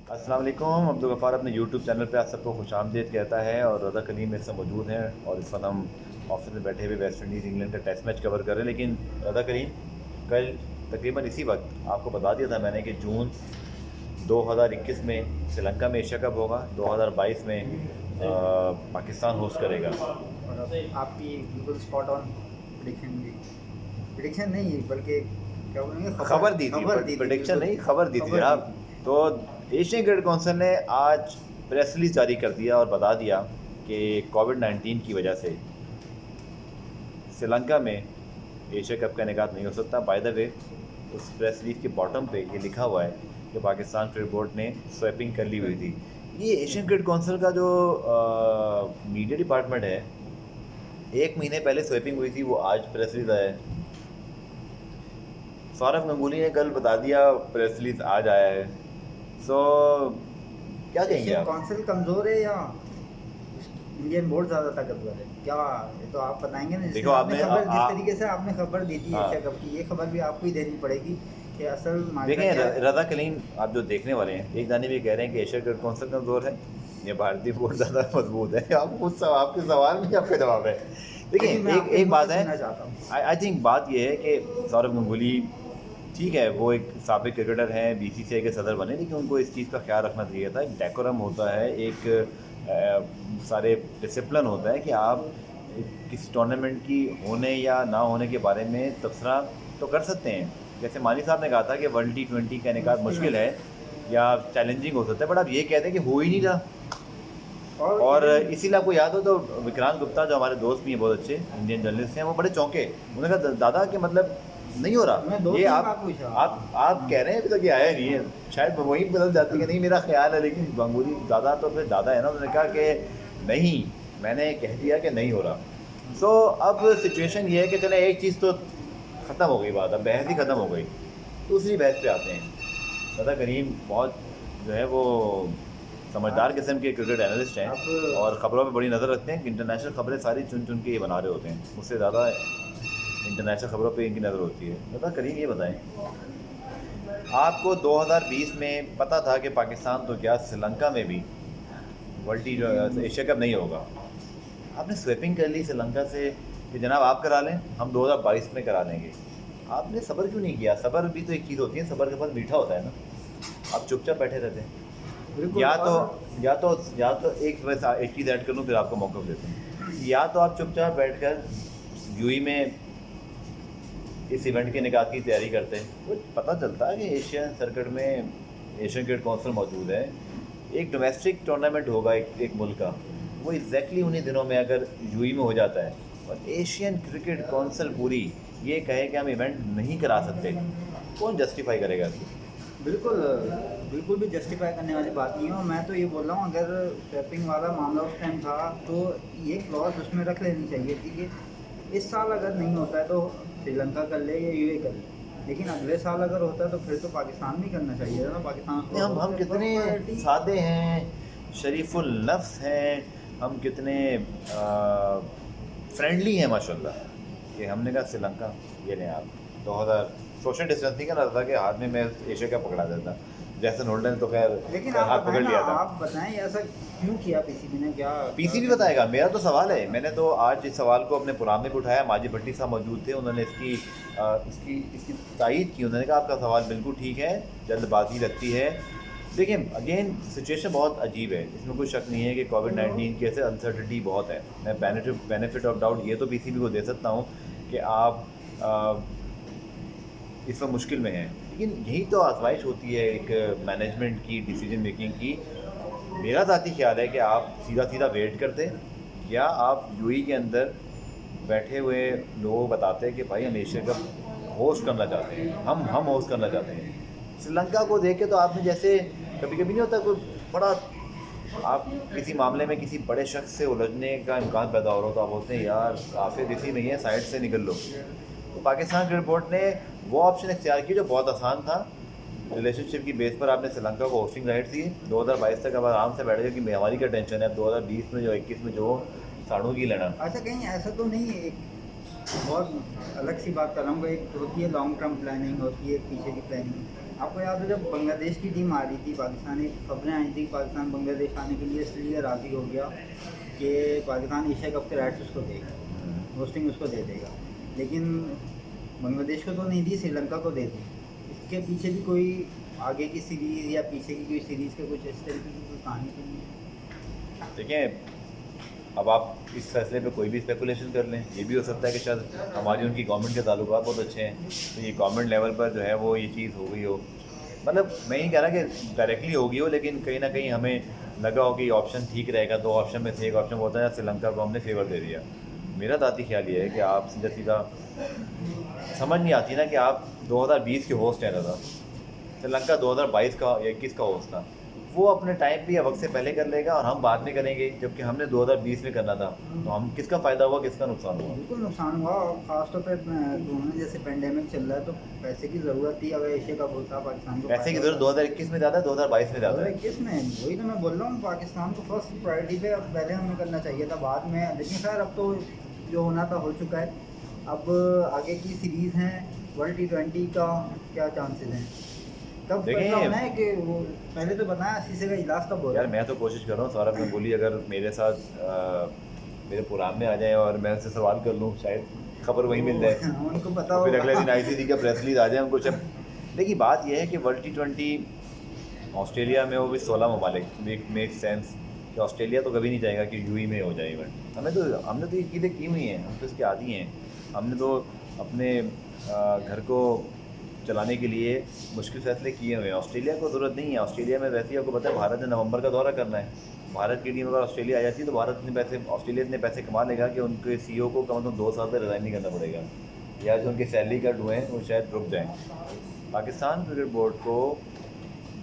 अस्सलाम वालेकुम। अब्दुल गफ़ार अपने यूट्यूब चैनल पे आप सबको खुशामदीद कहता है और रज़ा कलीम मेरे साथ मौजूद हैं और इस वक्त हम ऑफिस में बैठे हुए वेस्ट इंडीज़ इंग्लैंड का टेस्ट मैच कवर कर रहे हैं। लेकिन रज़ा कलीम कल तकरीबन इसी वक्त आपको बता दिया था मैंने कि जून 2021 में श्रीलंका में एशिया कप होगा, 2022 में पाकिस्तान होस्ट करेगा। और अब आपकी बिल्कुल स्पॉट ऑन प्रिडिक्शन भी, प्रिडिक्शन नहीं बल्कि क्या बोलेंगे, खबर दी थी, प्रेडिक्शन नहीं, खबर दी थी जनाब। तो एशियन क्रिकेट काउंसिल ने आज प्रेस रिलीज जारी कर दिया और बता दिया कि कोविड-19 की वजह से श्रीलंका में एशिया कप का इनेकाद नहीं हो सकता। बाय द वे, उस प्रेस रिलीज के बॉटम पे ये लिखा हुआ है कि पाकिस्तान क्रिकेट बोर्ड ने स्वैपिंग कर ली हुई थी। ये एशियन क्रिकेट काउंसिल का जो मीडिया डिपार्टमेंट है, 1 महीने पहले स्वैपिंग हुई थी, वो आज प्रेस रिलीज आया है। सौरव गंगुली ने कल बता दिया, प्रेस रिलीज आज आया है। सो क्या कहेंगे एशियन आप? काउंसिल कमज़ोर है या इंडियन बोर्ड ज़्यादा ताकतवर है? क्या ये तो आप बताएंगे ना। देखो, आपने खबर जिस तरीके से आपने खबर दी थी हाँ। एशिया कप की, ये खबर भी आपको ही देनी पड़ेगी कि असल माजरा देखें, क्या है। रज़ा कलीम आप जो देखने वाले हैं, एक जानिब ये कह रहे हैं कि एशिया क्रिकेट काउंसिल कमज़ोर है या भारतीय बोर्ड ज़्यादा मजबूत है। आप खुद आपके सवाल में आपका जवाब है। देखिए, मैं आपके एक मुंह बात से है, सुनना चाहता हूँ। आई थिंक बात ये है कि सौरव गंगुली ठीक है, वो एक साबिक क्रिकेटर हैं, बीसीसीआई के सदर बने, लेकिन उनको इस चीज़ का ख्याल रखना चाहिए था। एक डेकोरम होता है, एक सारे डिसिप्लिन होता है कि आप किसी टूर्नामेंट की होने या ना होने के बारे में तबसरा तो कर सकते हैं। जैसे मानी साहब ने कहा था कि वर्ल्ड T20 का इनेकाद मुश्किल है या चैलेंजिंग हो सकता है, बट आप ये कहते हैं कि हो ही नहीं रहा। और इसीलिए आपको याद हो तो विक्रांत गुप्ता, जो हमारे दोस्त भी हैं, बहुत अच्छे इंडियन जर्नलिस्ट हैं, वो बड़े चौंके। उन्होंने कहा दादा कि मतलब नहीं हो रहा ये। आप कह रहे हैं अभी तक ये आया नहीं है, शायद वही बदल जाती है कि नहीं, मेरा ख्याल है। लेकिन गंगुली दादा तो फिर दादा है ना, उन्होंने कहा कि नहीं, मैंने कह दिया कि नहीं हो रहा। सो अब सिचुएशन ये है कि चले एक चीज़ तो ख़त्म हो गई, बात अब बहस ही ख़त्म हो गई। दूसरी बहस पे आते हैं। दादा करीम बहुत जो है वो समझदार किस्म के क्रिकेट एनालिस्ट हैं और ख़बरों पे बड़ी नज़र रखते हैं। इंटरनेशनल खबरें सारी चुन चुन के ये बना रहे होते हैं, मुझसे ज़्यादा इंटरनेशनल खबरों पे इनकी नज़र होती है। दादा करीम ये बताएं, आपको 2020 में पता था कि पाकिस्तान तो क्या श्रीलंका में भी वर्ल्ड एशिया कप नहीं होगा। आपने स्वेपिंग कर ली श्रीलंका से कि जनाब आप करा लें, हम 2022 में करा लेंगे। आपने सब्र क्यों नहीं किया? सब्र भी तो एक चीज़ होती है, सब्र के फल मीठा होता है ना। आप चुपचाप बैठे रहते हैं। या तो एक चीज़ ऐड कर लूँ, फिर आपको मौका देता हूँ। या तो आप चुपचाप बैठकर यूएई में इस इवेंट के निकाह की तैयारी करते हैं, तो पता चलता है कि एशियन सर्किट में एशियन क्रिकेट काउंसिल मौजूद है, एक डोमेस्टिक टूर्नामेंट होगा एक मुल्क का, वो एग्जैक्टली उन्हीं दिनों में अगर यूएई में हो जाता है और एशियन क्रिकेट काउंसिल पूरी ये कहे कि हम इवेंट नहीं करा सकते, कौन जस्टिफाई करेगा इसको? बिल्कुल भी जस्टिफाई करने वाली बात नहीं है। और मैं तो ये बोल रहा हूँ, अगर स्वैपिंग वाला मामला उस टाइम था तो ये क्लॉज उसमें रख लेनी चाहिए थी कि इस साल अगर नहीं होता है तो श्रीलंका कर ले या यूए कर ले, लेकिन अगले साल अगर होता है तो फिर तो पाकिस्तान भी करना चाहिए ना। पाकिस्तान हम कितने सादे हैं, शरीफुल नफ्स हैं, हम कितने फ्रेंडली हैं माशाल्लाह, कि हमने कहा श्रीलंका ये नहीं। आप 2000 सोशल डिस्टेंसिंग का था कि हाथ में मैं एशिया का पकड़ा देता, जैसन होल्डर ने तो खैर लेकिन हाथ पकड़ लिया था। आप बताएं ऐसा क्यों किया पीसीबी ने? क्या पीसीबी बताएगा? मेरा तो सवाल है, मैंने तो आज इस सवाल को अपने प्रोग्राम में भी उठाया। माजिद भट्टी साहब मौजूद थे, उन्होंने इसकी तायीद की। उन्होंने कहा आपका सवाल बिल्कुल ठीक है, जल्दबाजी लगती है। देखिए, अगेन सिचुएशन बहुत अजीब है, इसमें कोई शक नहीं है कि कोविड-19 की ऐसे अनसर्टिनिटी बहुत है। मैं बेनिफिट ऑफ डाउट ये तो पीसीबी को दे सकता हूँ कि आप इस वक्त मुश्किल में हैं, लेकिन यही तो आजमाइश होती है एक मैनेजमेंट की, डिसीजन मेकिंग की। मेरा ज़ाती ख्याल है कि आप सीधा सीधा वेट करते, या आप यूएई के अंदर बैठे हुए लोगों को बताते कि भाई हम एशिया कप होस्ट करना चाहते हैं, हम होस्ट करना चाहते हैं। श्रीलंका को देख के तो आपने जैसे कभी कभी नहीं होता कोई बड़ा, आप किसी मामले में किसी बड़े शख्स से उलझने का इम्कान पैदा हो रहा हो तो आप बोलते हैं यार आफिर इसी नहीं है, साइड से निकल लो। तो पाकिस्तान क्रिकेट बोर्ड ने वो ऑप्शन इख्तियार किया जो बहुत आसान था। रिलेशनशिप की बेस पर आपने श्रीलंका को होस्टिंग राइट दी 2022 तक। अब आराम से बैठ गए कि हमारी क्या टेंशन है, अब 2020 में जो 21 में जो साड़ों की लेना। अच्छा, कहीं ऐसा तो नहीं है? एक बहुत अलग सी बात कर रहा हूँ, एक होती है लॉन्ग टर्म प्लानिंग, होती है पीछे की प्लानिंग। आपको याद है जब बांग्लादेश की टीम आ रही थी, पाकिस्तानी खबरें आई थी पाकिस्तान बांग्लादेश आने के लिए इसलिए राज़ी हो गया कि पाकिस्तान एशिया कप के राइट्स उसको देगा, होस्टिंग उसको दे देगा, लेकिन बांग्लादेश को तो नहीं दी, श्रीलंका को दे दी। इसके पीछे भी कोई आगे की सीरीज़ या पीछे की कोई सीरीज़ का कुछ इस तरीके की कोई कहानी तो नहीं है? देखिए, अब आप इस फैसले पे कोई भी स्पेकुलेशन कर लें, ये भी हो सकता है कि शायद हमारी उनकी गवर्नमेंट के ताल्लुकात बहुत अच्छे हैं, तो ये गवर्नमेंट लेवल पर जो है वो ये चीज़ हो गई हो। मतलब मैं ये कह रहा कि डायरेक्टली होगी हो, लेकिन कहीं ना कहीं हमें लगा हो कि ये ऑप्शन ठीक रहेगा। दो ऑप्शन में से एक ऑप्शन होता है श्रीलंका को हमने फेवर दे दिया। मेरा दाती ख्याल ये है कि आप सीधा सीधा समझ नहीं आती ना कि आप 2020 के होस्ट हैं दादा, श्रीलंका 2022 का या 21 का होस्ट था। वो अपने टाइम पे या वक्त से पहले कर लेगा और हम बाद में करेंगे, जबकि हमने 2020 में करना था। तो हम किसका फ़ायदा हुआ, किसका नुकसान हुआ? बिल्कुल नुकसान हुआ, और ख़ासतौर पर दोनों जैसे पेंडेमिक चल रहा है तो पैसे की ज़रूरत थी। अगर एशिया कप होता पाकिस्तान को पैसे की ज़रूरत 2021 में ज़्यादा है, 2022 में ज़्यादा है। 2021 में, वही तो मैं बोल रहा हूँ, पाकिस्तान को फर्स्ट प्रायोरिटी पे अब पहले हमें करना चाहिए था, बाद में। लेकिन खैर अब तो जो होना था हो चुका है। अब आगे की सीरीज़ हैं, वर्ल्ड T20 का क्या चांसेस हैं? कब फैसला होना है कि वो पहले तो बताया शीशे का इलाज कब हो रहा यार है? मैं तो कोशिश कर रहा हूँ सौरभ गंगुली अगर मेरे साथ मेरे प्रोग्राम में आ जाए और मैं उनसे सवाल कर लूँ, शायद खबर वहीं मिल जाए। उनको पता तो फिर होगा। अगले दिन ICC का प्रेस रिलीज आ जाए हमको जब। देखिए बात यह है कि वर्ल्ड T20 ऑस्ट्रेलिया में वो भी 16 ममालिक मेक सेंस कि ऑस्ट्रेलिया तो कभी नहीं चाहेगा कि यूई में हो जाए इवेंट। हमने तो ये चीज़ें की हुई हैं, हम तो इसके आदी हैं। हमने तो अपने घर को चलाने के लिए मुश्किल फैसले किए हुए हैं। ऑस्ट्रेलिया को ज़रूरत नहीं है। ऑस्ट्रेलिया में वैसे ही आपको पता है भारत ने नवंबर का दौरा करना है। भारत की टीम अगर ऑस्ट्रेलिया आ जाती है तो ऑस्ट्रेलिया इतने पैसे कमा लेगा कि उनके CEO को कम से कम 2 साल तक रिज़ाइन नहीं करना पड़ेगा, या जो उनके सैलरी कट हुए हैं वो शायद रुक जाएँ। पाकिस्तान क्रिकेट बोर्ड को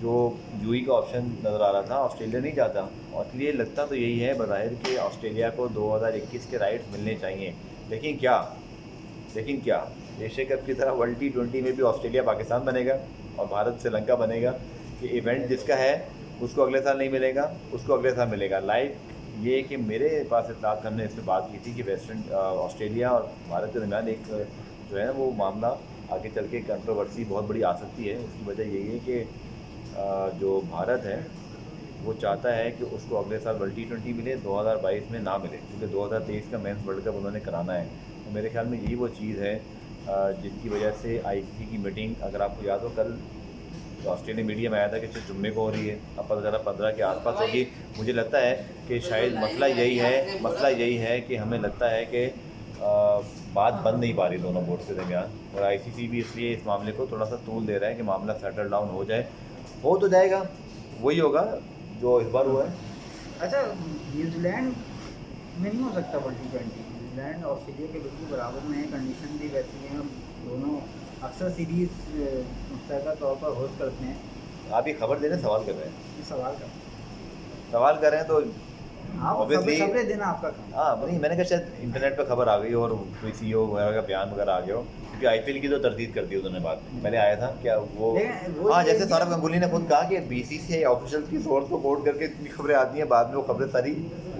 जो यूई का ऑप्शन नज़र आ रहा था, ऑस्ट्रेलिया नहीं जाता, और इसलिए लगता तो यही है बज़ाहिर कि ऑस्ट्रेलिया को 2021 के राइट्स मिलने चाहिए। लेकिन क्या एशिया कप की तरह वर्ल्ड T20 में भी ऑस्ट्रेलिया पाकिस्तान बनेगा और भारत श्रीलंका बनेगा कि इवेंट जिसका है उसको अगले साल नहीं मिलेगा, उसको अगले साल मिलेगा। लाइक ये कि मेरे पास इत्तलात, हमने इस पर बात की थी कि ऑस्ट्रेलिया और भारत के दरमियान एक जो है वो मामला आगे चल के कंट्रोवर्सी बहुत बड़ी आ सकती है। उसकी वजह यही है कि जो भारत है वो चाहता है कि उसको अगले साल वर्ल्ड T20 मिले, 2022 में ना मिले, क्योंकि 2023 का मेंस वर्ल्ड कप उन्होंने कराना है। तो मेरे ख्याल में यही वो चीज़ है जिसकी वजह से ICC की मीटिंग, अगर आपको याद हो कल तो ऑस्ट्रेलियन मीडिया में आया था कि सिर्फ जुम्मे को हो रही है, अब पता चला 15 के आसपास होगी। मुझे लगता है कि शायद मसला यही है कि हमें लगता है कि बात बन नहीं पा रही दोनों बोर्ड के दरमियान, और ICC भी इसलिए इस मामले को थोड़ा सा तूल दे रहा है कि मामला सेटल डाउन हो जाए। हो तो जाएगा, वही होगा जो इस बार हुआ है। अच्छा, न्यूजीलैंड में नहीं हो सकता वर्ल्ड T20? न्यूजीलैंड ऑस्ट्रेलिया के बिल्कुल बराबर में है, कंडीशन भी वैसी है, दोनों अक्सर सीरीज़ मुश्तरका तौर पर होस्ट करते हैं। आप ये खबर दे रहे हैं, सवाल कर रहे हैं? ये सवाल कर रहे हैं तो आप Obviously- खबरें देना आपका काम। हाँ नहीं, मैंने कहा शायद इंटरनेट पर खबर आ गई हो और कोई CEO वगैरह का बयान वगैरह आ गया हो, क्योंकि IPL की तो तरदीद कर दी उन्होंने बाद में। पहले आया था क्या वो, वो हाँ, ये जैसे भी- सौरभ गंगुली ने खुद कहा कि BCCI ऑफिशियल की सोर्स को कोट करके इतनी खबरें आती हैं, बाद में वो खबरें सारी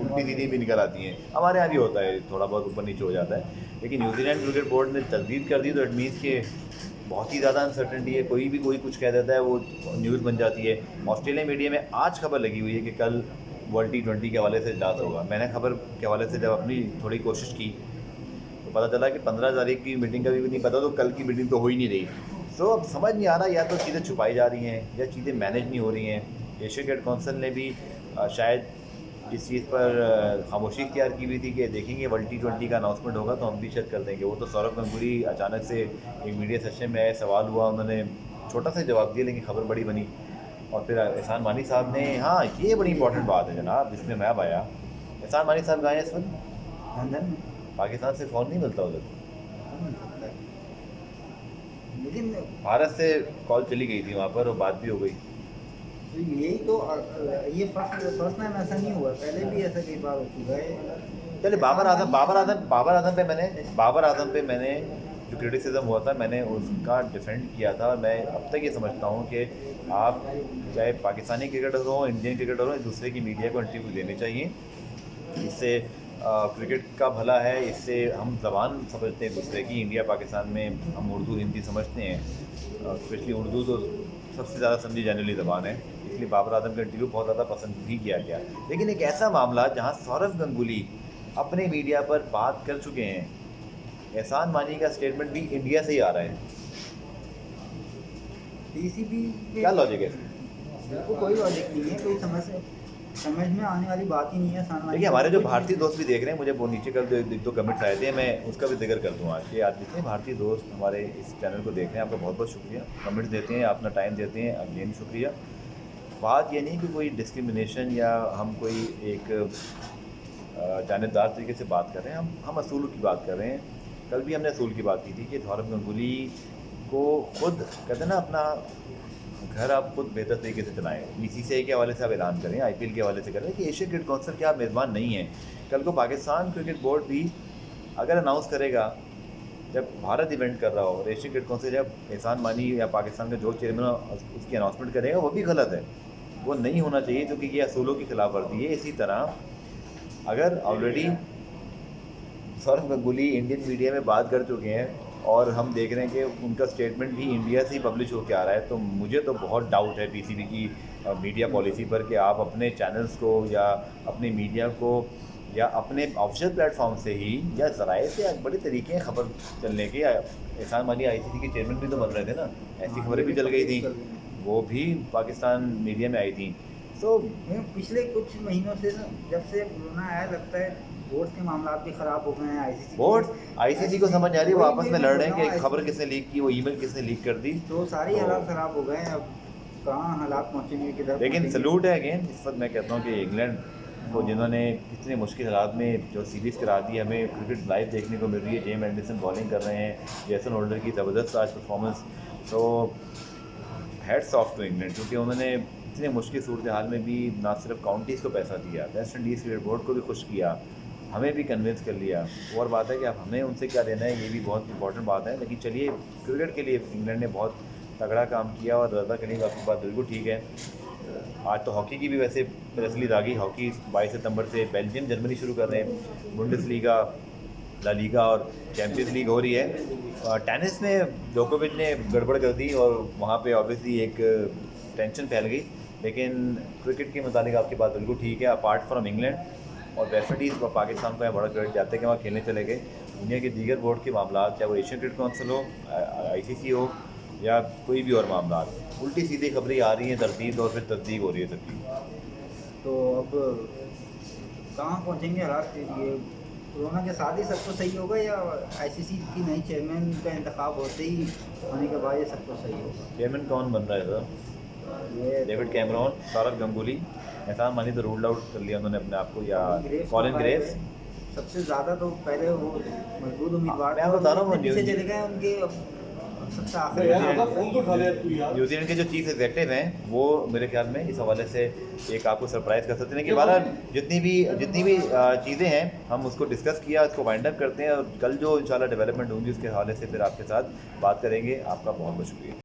उल्टी सीधी भी निकल आती हैं। हमारे यहाँ भी होता है, थोड़ा बहुत ऊपर नीचे हो जाता है। लेकिन न्यूजीलैंड क्रिकेट बोर्ड ने तरदीद कर दी तो इट मीन्स कि बहुत ही ज़्यादा अनसर्टेनिटी है। कोई कुछ कह देता है, वो न्यूज़ बन जाती है। ऑस्ट्रेलिया मीडिया में आज खबर लगी हुई है कि कल वर्ल्ड T20 के हवाले से इजलास होगा। मैंने खबर के हवाले से जब अपनी थोड़ी कोशिश की तो पता चला कि 15 तारीख की मीटिंग का भी नहीं पता, तो कल की मीटिंग तो हो ही नहीं रही। सो अब समझ नहीं आ रहा, या तो चीज़ें छुपाई जा रही हैं या चीज़ें मैनेज नहीं हो रही हैं। एशिया क्रिकेट काउंसिल ने भी शायद इस चीज़ पर खामोशी इख्तियार की हुई थी कि देखेंगे वर्ल्ड T20 का अनाउंसमेंट होगा तो हम भी शायद कर देंगे। वो तो सौरभ गंगुली अचानक से एक मीडिया सेशन में आए, सवाल हुआ, उन्होंने छोटा सा जवाब दिया, लेकिन खबर बड़ी बनी। और फिर एहसान मानी साहब ने, हाँ ये बड़ी इंपॉर्टेंट बात है जनाब जिसमें मैं आया, एहसान मानी साहब गए इस वक्त लंदन में पाकिस्तान से फ़ोन नहीं मिलता उधर, लेकिन भारत से कॉल चली गई थी वहाँ पर और बात भी हो गई। यही तो ये फर्स्ट टाइम ऐसा नहीं हुआ, पहले भी ऐसा कई बार हो चुका है। पहले बाबर आजम पे मैंने जो क्रिटिसिज्म हुआ था मैंने उसका डिफेंड किया था। मैं अब तक ये समझता हूँ कि आप चाहे पाकिस्तानी क्रिकेटर हो, इंडियन क्रिकेटर हो, एक दूसरे की मीडिया को इंटरव्यू देने चाहिए। इससे क्रिकेट का भला है, इससे हम ज़बान समझते हैं दूसरे की। इंडिया पाकिस्तान में हम उर्दू हिंदी समझते हैं, स्पेशली उर्दू तो सबसे ज़्यादा समझी जाने वाली ज़बान है, इसलिए बाबर आजम का इंटरव्यू बहुत ज़्यादा पसंद भी किया गया। लेकिन एक ऐसा मामला जहाँ सौरव गंगुली अपने मीडिया पर बात कर चुके हैं, एहसान मानी का स्टेटमेंट भी इंडिया से ही आ रहा है, टीसीपी क्या लॉजिक है? बिल्कुल कोई लॉजिक नहीं है, कोई समझ में आने वाली बात ही नहीं है सामान। देखिए हमारे जो भारतीय दोस्त भी देख रहे हैं, मुझे वो नीचे कल एक दो कमेंट्स आए थे, मैं उसका भी जिक्र कर दूँ आज कि आज जितने भारतीय दोस्त हमारे इस चैनल को देख रहे हैं, आपका बहुत बहुत शुक्रिया, कमेंट्स देते हैं, अपना टाइम देते हैं, अगेन शुक्रिया। बात ये नहीं कि कोई डिस्क्रिमिनेशन या हम कोई एक जानिबदार तरीके से बात कर रहे हैं, हम असूल की बात कर रहे हैं। कल भी हमने असूल की बात की थी कि सौरव गंगुली को खुद कहते हैं ना, अपना घर आप खुद बेहतर तरीके से चलाएं, बीसीसीआई के हवाले से आप ऐलान करें, आईपीएल के हवाले से करें कि एशिया क्रिकेट काउंसिल के आप मेज़बान नहीं हैं। कल को पाकिस्तान क्रिकेट बोर्ड भी अगर अनाउंस करेगा, जब भारत इवेंट कर रहा हो और एशिया क्रिकेट काउंसिल जब एहसान मानी या पाकिस्तान का जो चेयरमैन उसकी अनाउंसमेंट करेगा, वो भी गलत है, वो नहीं होना चाहिए, क्योंकि ये असूलों की खिलाफ वर्जी है। इसी तरह अगर already Sourav Ganguly Indian media में बात कर चुके हैं और हम देख रहे हैं कि उनका स्टेटमेंट भी इंडिया से ही पब्लिश होकर आ रहा है, तो मुझे तो बहुत डाउट है पीसीबी की मीडिया पॉलिसी पर कि आप अपने चैनल्स को या अपने मीडिया को या अपने ऑफिशियल प्लेटफॉर्म से ही या ज़राए से बड़े तरीके हैं खबर चलने के। एहसान मानी आईसीसी के चेयरमैन भी तो बन रहे थे ना, ऐसी खबरें भी चल गई थी, वो भी पाकिस्तान मीडिया में आई थी। तो पिछले कुछ महीनों से जब से कोरोना आया, लगता है बोर्ड के मामला भी खराब हो गए हैं। आईसीसी को समझ आ रही है, वो आपस में लड़ रहे हैं कि खबर किसने लीक की, वो ईमेल किसने लीक कर दी, तो सारी हालात खराब हो गए हैं। अब कहाँ हालात पहुँचेंगे, किधर? लेकिन सल्यूट है अगेन, इस वक्त मैं कहता हूँ कि इंग्लैंड को जिन्होंने इतने मुश्किल हालात में जो सीरीज़ करा दी, हमें क्रिकेट लाइव देखने को मिल रही है। जेम्स एंडरसन बॉलिंग कर रहे हैं, जेसन होल्डर की ज़बरदस्त आज परफॉर्मेंस, तो हैट्स ऑफ टू इंग्लैंड, क्योंकि उन्होंने इतने मुश्किल सूरत हाल में भी ना सिर्फ काउंटीज़ को पैसा दिया, वेस्ट इंडीज़ क्रिकेट बोर्ड को भी खुश किया, हमें भी कन्विंस कर लिया। और बात है कि अब हमें उनसे क्या लेना है, ये भी बहुत इंपॉर्टेंट बात है। लेकिन चलिए, क्रिकेट के लिए इंग्लैंड ने बहुत तगड़ा काम किया और रजा करने की आपकी बात बिल्कुल ठीक है। आज तो हॉकी की भी वैसे रसलीद आ गई, हॉकी 22 सितंबर से बेल्जियम जर्मनी शुरू कर रहे हैं, बुंडेसलीगा, ला लीगा और चैम्पियंस लीग हो रही है। टेनिस में जोकोविच ने गड़बड़ कर दी और वहाँ पे ऑब्वियसली एक टेंशन फैल गई। लेकिन क्रिकेट के मुताबिक आपकी बात बिल्कुल ठीक है। अपार्ट फ्रॉम इंग्लैंड और वेस्ट इंडीज़ और पाकिस्तान को यहाँ बड़ा क्रेडिट जाते हैं कि वहाँ खेलने चले गए। दुनिया के दीगर बोर्ड के मामला, चाहे वो एशियन क्रिकेट काउंसिल हो, आईसीसी हो या कोई भी और मामला, उल्टी सीधी खबरें आ रही हैं, तरतीब और फिर तस्दीक हो रही है सबकी। तो अब कहाँ पहुँचेंगे हालात? ये कोरोना के साथ ही सब कुछ सही होगा या आईसीसी की नई चेयरमैन का इंतखाब होते ही होने के बाद ये सब कुछ सही होगा? चेयरमैन कौन बन रहा है सर? ये डेविड कैमरॉन, सौरव गंगुली, एहसान मानी तो रूल्ड आउट कर लिया उन्होंने अपने आप को, या कॉलिन ग्रेव्स। सबसे ज़्यादा तो पहले वो मजबूत उम्मीदवार मैं बता रहा हूँ, पीछे चले गए उनके। सबसे आखिर न्यूजीलैंड के जो चीफ एग्जेक्टिव हैं, वो मेरे ख्याल में इस हवाले से एक आपको सरप्राइज़ कर सकते हैं कि बहरहाल जितनी भी चीज़ें हैं हम उसको डिस्कस किया, उसको वाइंड अप करते हैं और कल जो इंशाल्लाह डेवलपमेंट होंगी उसके हवाले से फिर आपके साथ बात करेंगे। आपका बहुत बहुत शुक्रिया।